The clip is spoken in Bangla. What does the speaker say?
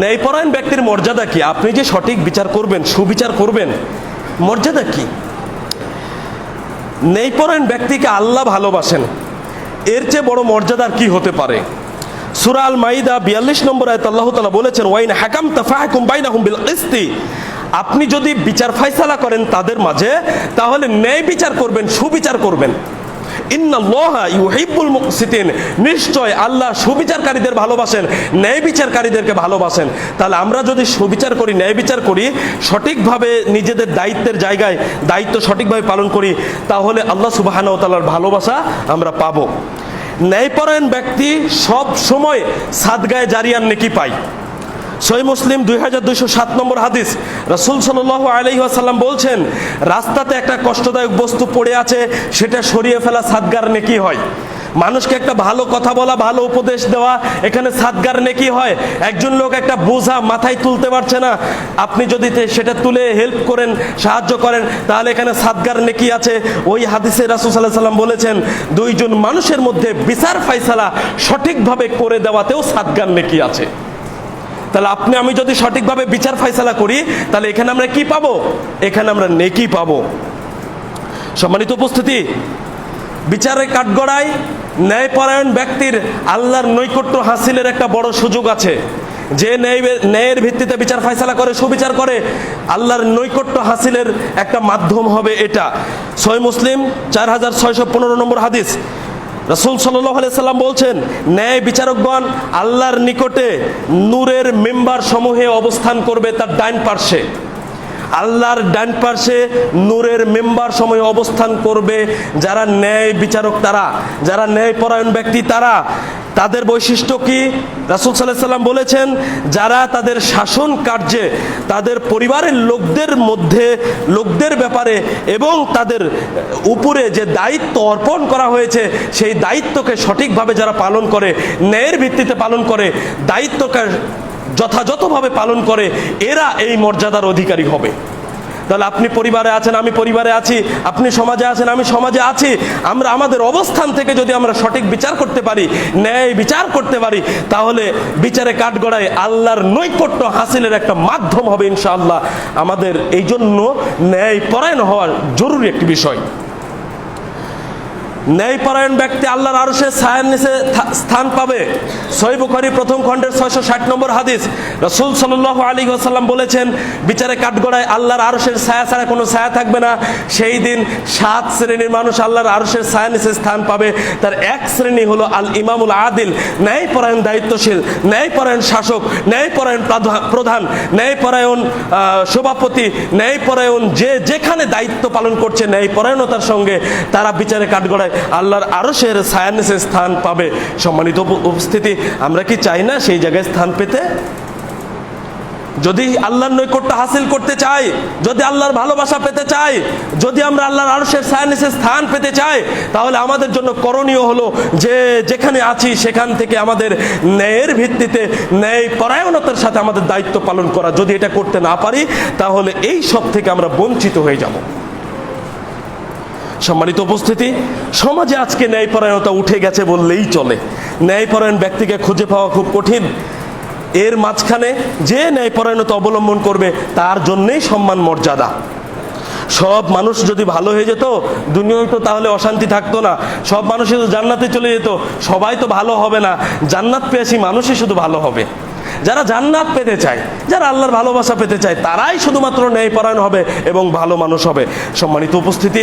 ন্যায়পরায়ণ ব্যক্তির মর্যাদা কি? আপনি যে সঠিক বিচার করবেন, সুবিচার করবেন, মর্যাদা কি? ন্যায়পরায়ণ ব্যক্তিকে আল্লাহ ভালোবাসেন, এর চেয়ে বড় মর্যাদার কি হতে পারে? সূরা আল মাইদা 42 নম্বর আয়াতে আল্লাহ তাআলা বলেছেন, ওয়াইন হাকামতা ফাহকুম বাইনাহুম বিল কিসতি, আপনি যদি বিচার ফায়সালা করেন তাদের মাঝে, তাহলে ন্যায় বিচার করবেন, সুবিচার করবেন। ইন্নাল্লাহা ইউহিব্বুল মুকসিতিন, নিশ্চয় আল্লাহ সুবিচারকারীদের ভালোবাসেন, ন্যায় বিচারকারীদেরকে ভালোবাসেন। তাহলে আমরা যদি সুবিচার করি, ন্যায় বিচার করি, সঠিকভাবে নিজেদের দায়িত্বের জায়গায় দায়িত্ব সঠিকভাবে পালন করি, তাহলে আল্লাহ সুবহানাহু ওয়া তাআলার ভালোবাসা আমরা পাবো। ন্যায়পরায়ণ ব্যক্তি সব সময় সাদগায়ে জারিয়ার নেকি পায়। সহিহ মুসলিম 2207 নম্বর হাদিস, রাসূল সাল্লাল্লাহু আলাইহি ওয়াসাল্লাম বলছেন, রাস্তাতে একটা কষ্টদায়ক বস্তু পড়ে আছে, সেটা সরিয়ে ফেলা সাদগার নেকি হয়। মানুষকে একটা ভালো কথা বলা, ভালো উপদেশ দেওয়া, এখানে সাদগার নেকি হয়। একজন লোক একটা বোঝা মাথায় তুলতে পারছে না, আপনি যদি সেটা তুলে হেল্প করেন, সাহায্য করেন, তাহলে এখানে সাদগার নেকি আছে। ওই হাদিসে রাসূল সাল্লাল্লাহু আলাইহি ওয়াসাল্লাম বলেছেন, দুইজন মানুষের মধ্যে বিচার ফায়সালা সঠিকভাবে করে দেওয়াতেও সাদগার নেকি আছে। তাহলে আপনি আমি যদি সঠিকভাবে বিচার ফায়সালা করি, তাহলে এখানে আমরা কি পাবো? এখানে আমরা নেকি পাবো। সম্মানিত উপস্থিতি, বিচারের কাঠগড়ায় ন্যায়পরায়ণ ব্যক্তির আল্লাহর নৈকট্য হাসিলের একটা বড় সুযোগ আছে। যে ন্যায়ের ভিত্তিতে বিচার ফায়সালা করে, সুবিচার করে, আল্লাহর নৈকট্য হাসিলের একটা মাধ্যম হবে এটা। সহিহ মুসলিম 4615 নম্বর হাদিস, রাসূল সাল্লাল্লাহু আলাইহি সাল্লাম বলছেন, ন্যায় বিচারকগণ আল্লাহর নিকটে নূরের মেম্বার সমূহে অবস্থান করবে তার ডাইন পার্শ্বে। আল্লাহর ডান পার্শ্বে নূরের মেম্বার সমূহে অবস্থান করবে যারা ন্যায় বিচারক, তারা যারা ন্যায়পরায়ণ ব্যক্তি, তারা তাদের বৈশিষ্ট্য কি? রাসূল সাল্লাল্লাহু আলাইহি সাল্লাম বলেছেন, যারা তাদের শাসন কার্যে, তাদের পরিবারের লোকদের ব্যাপারে এবং তাদের উপরে যে দায়িত্ব অর্পণ করা হয়েছে, সেই দায়িত্বকে সঠিকভাবে যারা পালন করে, ন্যায়ের ভিত্তিতে পালন করে, দায়িত্বকে যথাযথভাবে পালন করে, এরা এই মর্যাদার অধিকারী হবে। তাহলে আপনি পরিবারে আছেন, আমি পরিবারে আছি, আপনি সমাজে আছেন, আমি সমাজে আছি, আমরা আমাদের অবস্থান থেকে যদি আমরা সঠিক বিচার করতে পারি, ন্যায় বিচার করতে পারি, তাহলে বিচারে কাঠগড়ায় আল্লাহর নৈকট্য হাসিলের একটা মাধ্যম হবে ইনশাআল্লাহ। আমাদের এই জন্য ন্যায়পরায়ণ হওয়ার জরুরি একটি বিষয়। ন্যায়পরায়ণ ব্যক্তি আল্লাহর আরশের ছায়ার নিচে স্থান পাবে। সহিহ বুখারী প্রথম খণ্ডের 660 নম্বর হাদিস, রাসূল সাল্লাল্লাহু আলাইহি ওয়াসাল্লাম বলেছেন, বিচারে কাঠগড়ায় আল্লাহর আরশের ছায়া ছাড়া কোনো ছায়া থাকবে না। সেই দিন 7 শ্রেণীর মানুষ আল্লাহর আরশের ছায়ার নিচে স্থান পাবে। তার এক শ্রেণী হলো আল ইমামুল আদিল, ন্যায়পরায়ণ দায়িত্বশীল, ন্যায়পরায়ণ শাসক, ন্যায়পরায়ণ প্রধান, ন্যায়পরায়ণ সভাপতি, ন্যায়পরায়ণ যে যেখানে দায়িত্ব পালন করছে ন্যায়পরায়ণতার সঙ্গে, তারা বিচারে কাঠগড়ায় আল্লাহর আরশের ছায়ার নিচে স্থান পাবে। সম্মানিত উপস্থিতি, আমরা কি চাই না সেই জায়গায় স্থান পেতে? যদি আল্লাহর নৈকট্য হাসিল করতে চাই, যদি আল্লাহর ভালোবাসা পেতে চাই, যদি আমরা আল্লাহর আরশের ছায়ার নিচে স্থান পেতে চাই, তাহলে আমাদের জন্য করণীয় হলো যে যেখানে আছি সেখান থেকে আমাদের ন্যায়ের ভিত্তিতে, ন্যায় পরায়ণতার সাথে আমাদের দায়িত্ব পালন করা। যদি এটা করতে না পারি, তাহলে এই সব থেকে আমরা বঞ্চিত হয়ে যাব। সম্মানিত উপস্থিতি, সমাজে আজকে ন্যায়পরায়ণতা উঠে গেছে বললেই চলে। ন্যায়পরায়ণ ব্যক্তিকে খুঁজে পাওয়া খুব কঠিন। এর মাঝখানে যে ন্যায়পরায়ণতা অবলম্বন করবে তার জন্যেই সম্মান মর্যাদা। সব মানুষ যদি ভালো হয়ে যেত, দুনিয়ায় তো তাহলে অশান্তি থাকতো না। সব মানুষই তো জান্নাতে চলে যেত। সবাই তো ভালো হবে না, জান্নাত পেয়েছি মানুষই শুধু ভালো হবে। যারা জান্নাত পেতে চায়, যারা আল্লাহর ভালোবাসা পেতে চায়, তারাই শুধুমাত্র ন্যায়পরায়ণ হবে এবং ভালো মানুষ হবে। সম্মানিত উপস্থিতি,